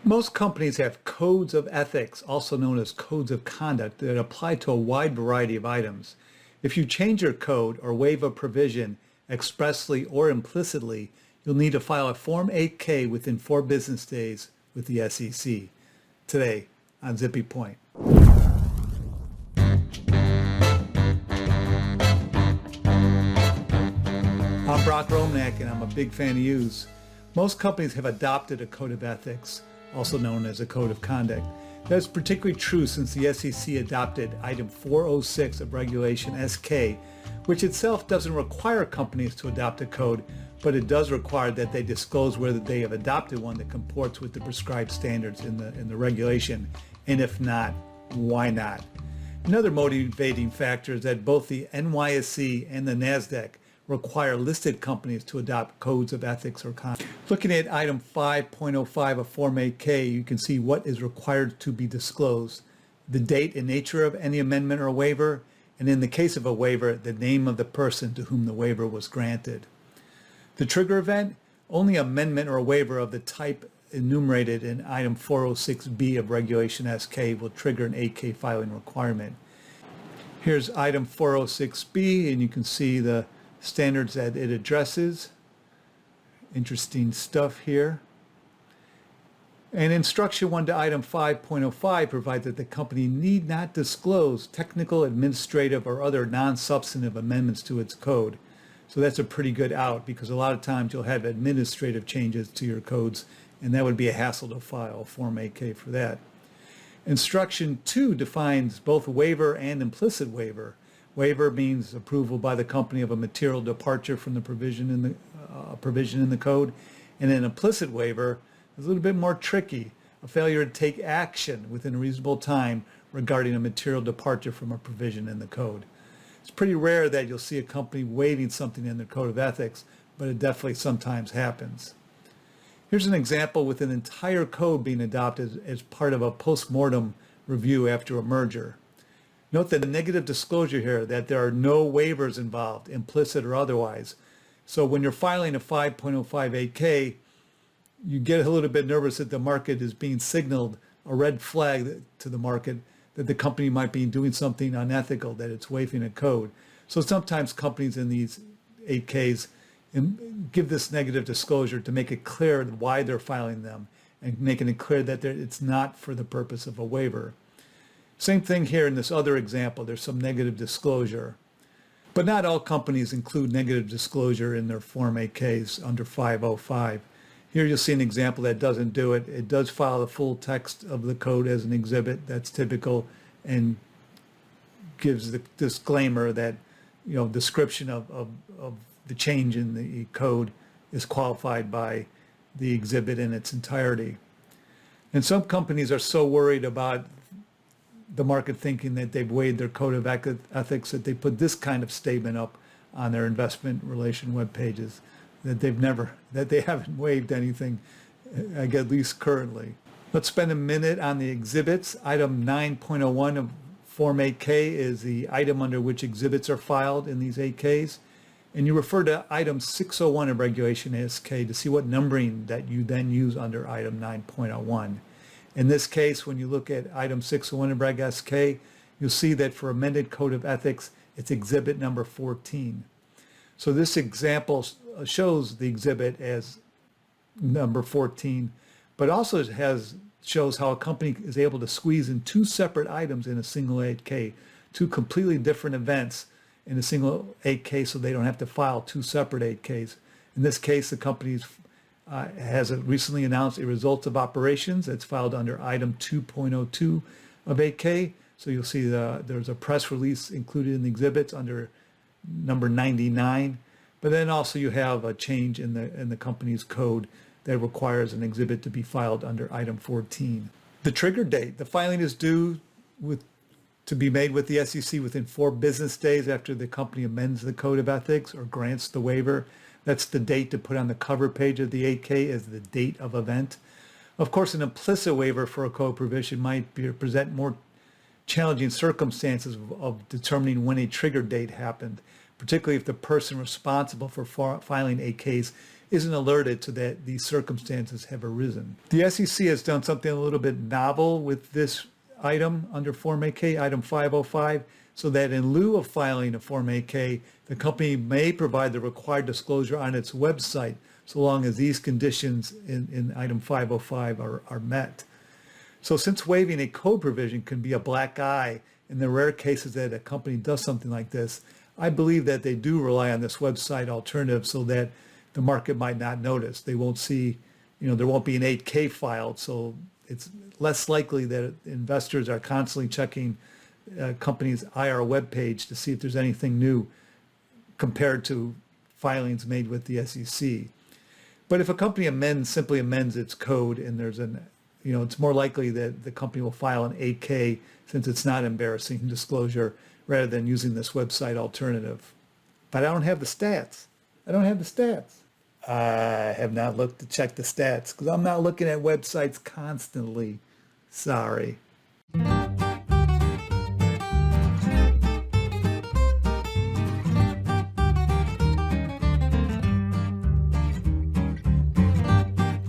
Most companies have codes of ethics, also known as codes of conduct, that apply to a wide variety of items. If you change your code or waive a provision expressly or implicitly, you'll need to file a Form 8K within 4 business days with the SEC. Today on Zippy Point. I'm Brock Romanek, and I'm a big fan of U's. Most companies have adopted a code of ethics, also known as a code of conduct. That's particularly true since the SEC adopted Item 406 of Regulation SK, which itself doesn't require companies to adopt a code, but it does require that they disclose whether they have adopted one that comports with the prescribed standards in the regulation, and if not, why not? Another motivating factor is that both the NYSE and the NASDAQ require listed companies to adopt codes of ethics or conduct. Looking at item 5.05 of Form 8K, you can see what is required to be disclosed, the date and nature of any amendment or waiver, and in the case of a waiver, the name of the person to whom the waiver was granted. The trigger event, only amendment or waiver of the type enumerated in item 406B of Regulation SK will trigger an 8K filing requirement. Here's item 406B, and you can see the standards that it addresses. Interesting stuff here. And instruction 1 to item 5.05 provides that the company need not disclose technical, administrative, or other non-substantive amendments to its code. So that's a pretty good out, because a lot of times you'll have administrative changes to your codes, and that would be a hassle to file Form 8K for that. Instruction 2 defines both waiver and implicit waiver. Waiver means approval by the company of a material departure from the provision in the code, and an implicit waiver is a little bit more tricky, a failure to take action within a reasonable time regarding a material departure from a provision in the code. It's pretty rare that you'll see a company waiving something in their code of ethics, but it definitely sometimes happens. Here's an example with an entire code being adopted as part of a post-mortem review after a merger. Note the negative disclosure here that there are no waivers involved, implicit or otherwise. So when you're filing a 5.05 you get a little bit nervous that the market is being signaled, a red flag to the market, that the company might be doing something unethical, that it's waiving a code. So sometimes companies in these 8Ks give this negative disclosure to make it clear why they're filing them, and making it clear that it's not for the purpose of a waiver. Same thing here in this other example. There's some negative disclosure. But not all companies include negative disclosure in their Form 8Ks under 505. Here you'll see an example that doesn't do it. It does file the full text of the code as an exhibit. That's typical, and gives the disclaimer that, description of the change in the code is qualified by the exhibit in its entirety. And some companies are so worried about the market thinking that they've waived their code of ethics that they put this kind of statement up on their investment relation web pages, that they haven't waived anything, at least currently. Let's spend a minute on the exhibits. Item 9.01 of Form 8K is the item under which exhibits are filed in these 8Ks. And you refer to item 601 of Regulation SK to see what numbering that you then use under item 9.01. In this case, when you look at item 601 of Reg SK, you'll see that for amended code of ethics, it's exhibit number 14. So this example shows the exhibit as number 14, but also shows how a company is able to squeeze in 2 separate items in a single 8K, 2 completely different events in a single 8K, so they don't have to file 2 separate 8Ks. In this case, the company has recently announced a results of operations that's filed under item 2.02 of 8K. So you'll see there's a press release included in the exhibits under number 99. But then also you have a change in the company's code that requires an exhibit to be filed under item 14. The trigger date. The filing is due to be made with the SEC within 4 business days after the company amends the code of ethics or grants the waiver. That's the date to put on the cover page of the 8K as the date of event. Of course, an implicit waiver for a code provision might present more challenging circumstances of determining when a trigger date happened, particularly if the person responsible for filing 8Ks isn't alerted to that these circumstances have arisen. The SEC has done something a little bit novel with this item under Form 8K, item 505, so that in lieu of filing a Form 8K, the company may provide the required disclosure on its website, so long as these conditions in item 505 are met. So since waiving a code provision can be a black eye in the rare cases that a company does something like this, I believe that they do rely on this website alternative so that the market might not notice. They won't see, there won't be an 8K filed, so it's less likely that investors are constantly checking company's IR webpage to see if there's anything new compared to filings made with the SEC. But if a company simply amends its code and there's it's more likely that the company will file an 8K since it's not embarrassing disclosure rather than using this website alternative. But I don't have the stats. I have not looked to check the stats because I'm not looking at websites constantly. Sorry.